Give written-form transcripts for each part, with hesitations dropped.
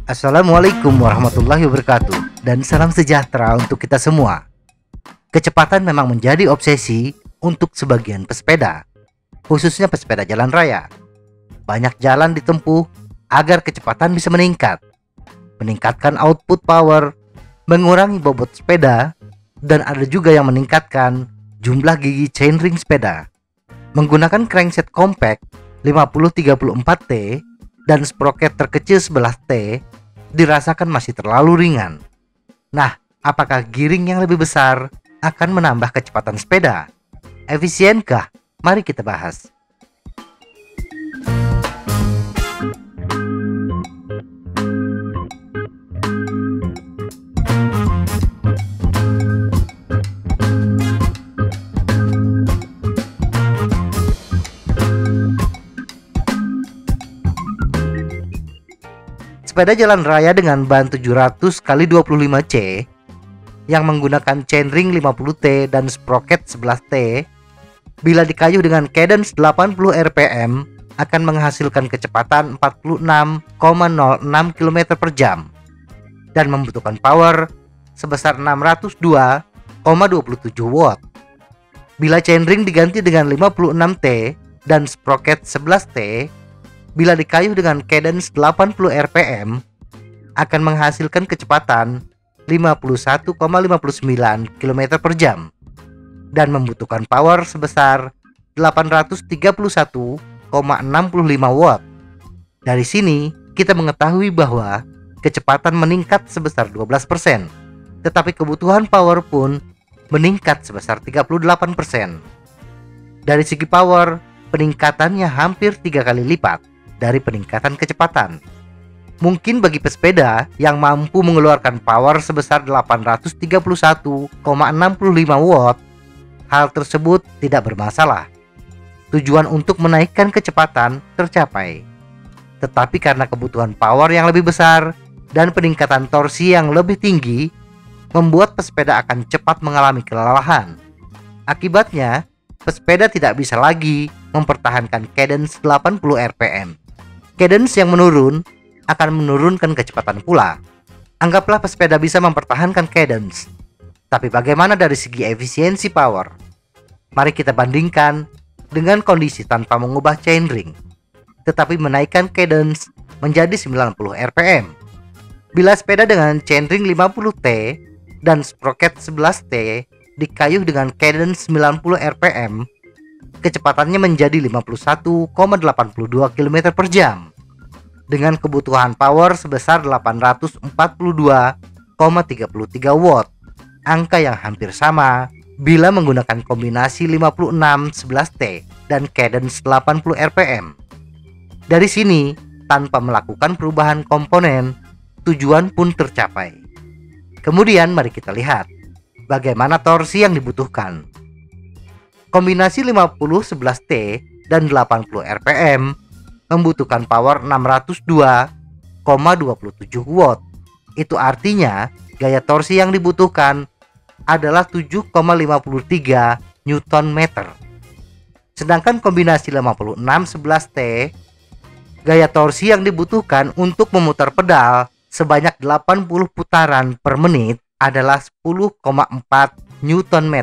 Assalamualaikum warahmatullahi wabarakatuh, dan salam sejahtera untuk kita semua. Kecepatan memang menjadi obsesi untuk sebagian pesepeda, khususnya pesepeda jalan raya. Banyak jalan ditempuh agar kecepatan bisa meningkat, meningkatkan output power, mengurangi bobot sepeda, dan ada juga yang meningkatkan jumlah gigi chainring sepeda. Menggunakan crankset compact 5034T dan sprocket terkecil sebelah T dirasakan masih terlalu ringan. Nah, apakah giring yang lebih besar akan menambah kecepatan sepeda? Efisienkah? Mari kita bahas. Sepeda jalan raya dengan ban 700 x 25C yang menggunakan chainring 50T dan sprocket 11T bila dikayuh dengan cadence 80 rpm akan menghasilkan kecepatan 46,06 km per jam dan membutuhkan power sebesar 602,27 watt. Bila chainring diganti dengan 56T dan sprocket 11T bila dikayuh dengan cadence 80 rpm akan menghasilkan kecepatan 51,59 km per jam dan membutuhkan power sebesar 831,65 watt. Dari sini kita mengetahui bahwa kecepatan meningkat sebesar 12%, tetapi kebutuhan power pun meningkat sebesar 38%. Dari segi power, peningkatannya hampir 3 kali lipat dari peningkatan kecepatan. Mungkin bagi pesepeda yang mampu mengeluarkan power sebesar 831,65 watt, hal tersebut tidak bermasalah. Tujuan untuk menaikkan kecepatan tercapai. Tetapi karena kebutuhan power yang lebih besar dan peningkatan torsi yang lebih tinggi, membuat pesepeda akan cepat mengalami kelelahan. Akibatnya, pesepeda tidak bisa lagi mempertahankan cadence 80 rpm. Cadence yang menurun akan menurunkan kecepatan pula. Anggaplah pesepeda bisa mempertahankan cadence. Tapi bagaimana dari segi efisiensi power? Mari kita bandingkan dengan kondisi tanpa mengubah chainring, tetapi menaikkan cadence menjadi 90 rpm. Bila sepeda dengan chainring 50T dan sprocket 11T dikayuh dengan cadence 90 rpm, kecepatannya menjadi 51,82 km per jam dengan kebutuhan power sebesar 842,33 watt, angka yang hampir sama bila menggunakan kombinasi 56-11T dan cadence 80 rpm. Dari sini, tanpa melakukan perubahan komponen, tujuan pun tercapai. Kemudian mari kita lihat bagaimana torsi yang dibutuhkan. Kombinasi 50-11T dan 80 rpm membutuhkan power 602,27 watt. Itu artinya gaya torsi yang dibutuhkan adalah 7,53 Nm. Sedangkan kombinasi 56-11T, gaya torsi yang dibutuhkan untuk memutar pedal sebanyak 80 putaran per menit adalah 10,4 Nm.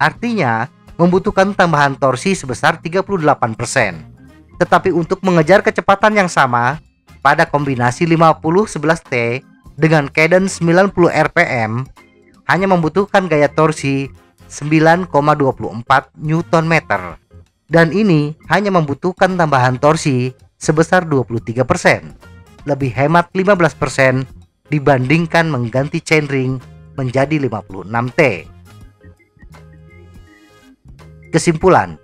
Artinya membutuhkan tambahan torsi sebesar 38%. Tetapi untuk mengejar kecepatan yang sama pada kombinasi 50-11T dengan cadence 90 rpm hanya membutuhkan gaya torsi 9,24 Nm. Dan ini hanya membutuhkan tambahan torsi sebesar 23%, lebih hemat 15% dibandingkan mengganti chainring menjadi 56T. Kesimpulan,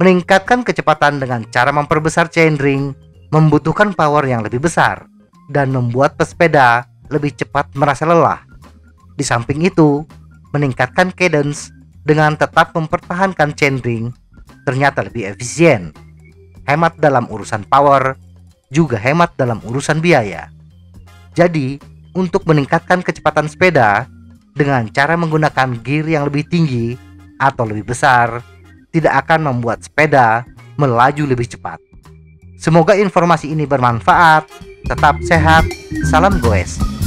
meningkatkan kecepatan dengan cara memperbesar chainring membutuhkan power yang lebih besar dan membuat pesepeda lebih cepat merasa lelah. Di samping itu, meningkatkan cadence dengan tetap mempertahankan chainring ternyata lebih efisien, hemat dalam urusan power, juga hemat dalam urusan biaya. Jadi, untuk meningkatkan kecepatan sepeda dengan cara menggunakan gear yang lebih tinggi atau lebih besar tidak akan membuat sepeda melaju lebih cepat. Semoga informasi ini bermanfaat. Tetap sehat. Salam goes.